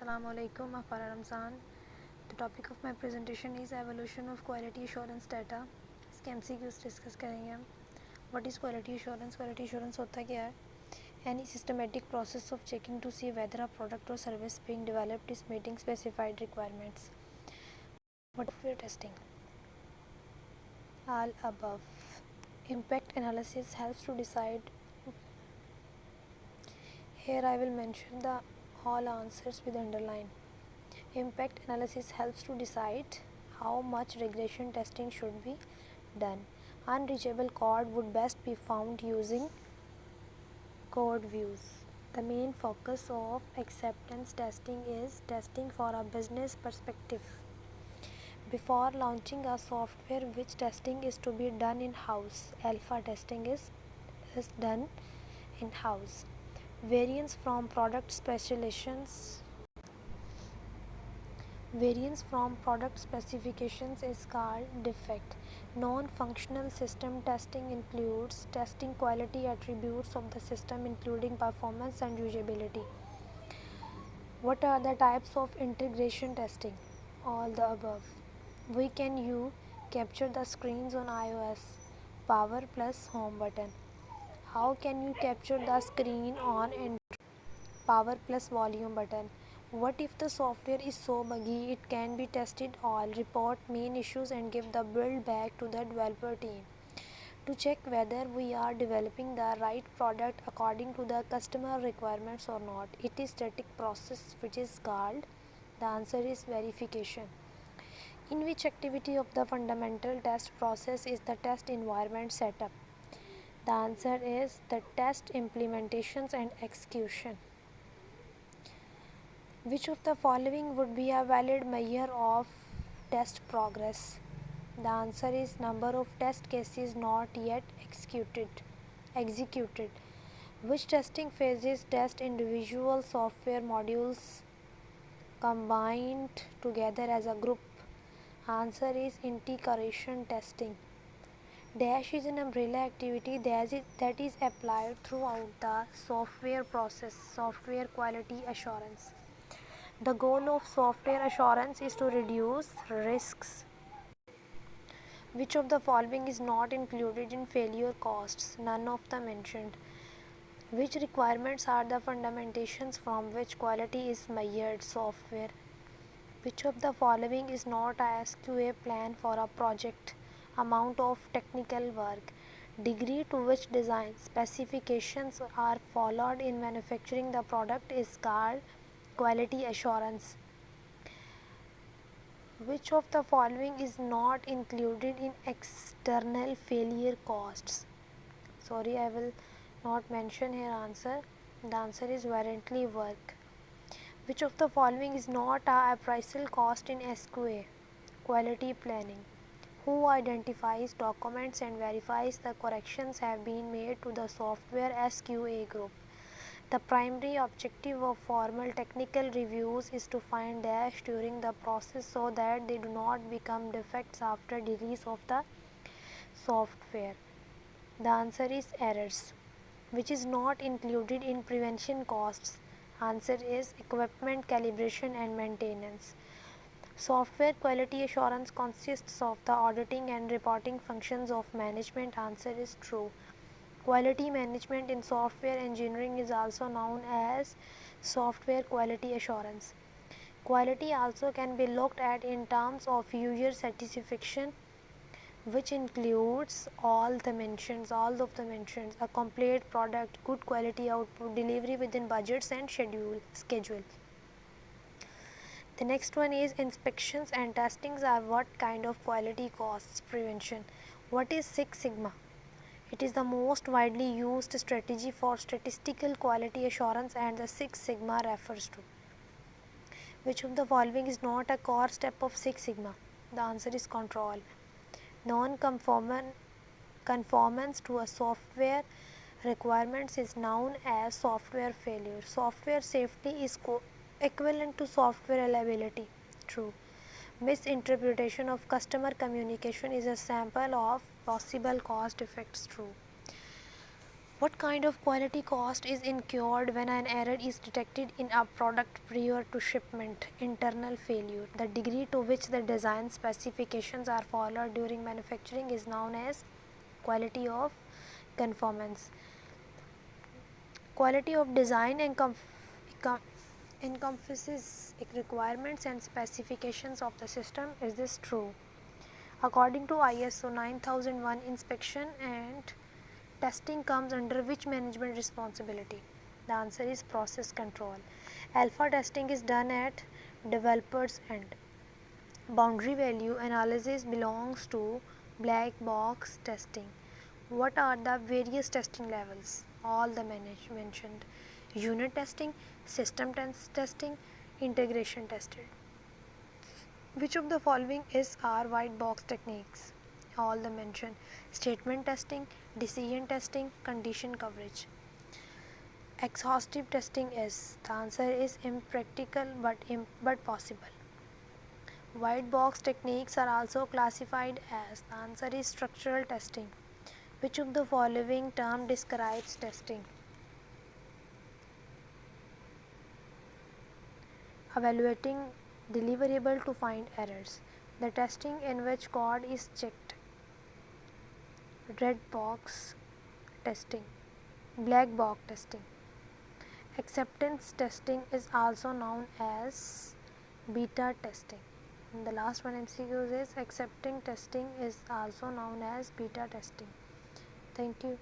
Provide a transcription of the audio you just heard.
Assalamu alaikum, Afara Ramzan. The topic of my presentation is evolution of quality assurance data. इसके MCQs discuss करेंगे हम. What is quality assurance? Quality assurance होता क्या है? Any systematic process of checking to see whether a product or service being developed is meeting specified requirements. What is software testing? All above. Impact analysis helps to decide. Here I will mention the all answers with underline. Impact analysis helps to decide how much regression testing should be done. Unreachable code would best be found using code views. The main focus of acceptance testing is testing for a business perspective. Before launching a software, which testing is to be done in-house? Alpha testing is done in-house. Variance from product specifications is called defect. Non-functional system testing includes testing quality attributes of the system including performance and usability. What are the types of integration testing? All the above. Can you capture the screens on iOS? Power plus home button. How can you capture the screen on Android? Power plus volume button. What if the software is so buggy it can be tested all? Report main issues and give the build back to the developer team. To check whether we are developing the right product according to the customer requirements or not, it is static process which is called. The answer is verification. In which activity of the fundamental test process is the test environment setup? The answer is the test implementations and execution. Which of the following would be a valid measure of test progress? The answer is number of test cases not yet executed. Which testing phases test individual software modules combined together as a group? Answer is integration testing. Dash is an umbrella activity that is applied throughout the software process, software quality assurance. The goal of software assurance is to reduce risks. Which of the following is not included in failure costs? None of the mentioned. Which requirements are the fundamentations from which quality is measured? Software. Which of the following is not a SQA plan for a project? Amount of technical work. Degree to which design specifications are followed in manufacturing the product is called quality assurance. Which of the following is not included in external failure costs? Sorry, I will not mention here answer. The answer is warranty work. Which of the following is not a appraisal cost in SQA? Quality planning. Who identifies documents and verifies the corrections have been made to the software SQA group? The primary objective of formal technical reviews is to find dash during the process so that they do not become defects after release of the software. The answer is errors. Which is not included in prevention costs? Answer is equipment calibration and maintenance. Software quality assurance consists of the auditing and reporting functions of management. Answer is true. Quality management in software engineering is also known as software quality assurance. Quality also can be looked at in terms of user satisfaction, which includes all of the mentions, a complete product, good quality output, delivery within budgets and schedule. The next one is inspections and testings are what kind of quality costs prevention. What is Six Sigma? It is the most widely used strategy for statistical quality assurance and the Six Sigma refers to. Which of the following is not a core step of Six Sigma? The answer is control. Non-conformance to a software requirements is known as software failure. Software safety is equivalent to software reliability. True. Misinterpretation of customer communication is a sample of possible cost effects. True. What kind of quality cost is incurred when an error is detected in a product prior to shipment? Internal failure. The degree to which the design specifications are followed during manufacturing is known as quality of conformance. Quality of design encompasses requirements and specifications of the system. Is this true? According to ISO 9001, inspection and testing comes under which management responsibility? The answer is process control. Alpha testing is done at developer's end. Boundary value analysis belongs to black box testing. What are the various testing levels? All the mentioned. Unit testing, system testing, integration tested. Which of the following is our white box techniques? All the mentioned. Statement testing, decision testing, condition coverage. Exhaustive testing is, the answer is impractical but possible. White box techniques are also classified as, the answer is structural testing. Which of the following term describes testing? Evaluating deliverable to find errors. The testing in which code is checked. Red box testing, black box testing. Acceptance testing is also known as beta testing. And the last one MCQ is accepting testing is also known as beta testing. Thank you.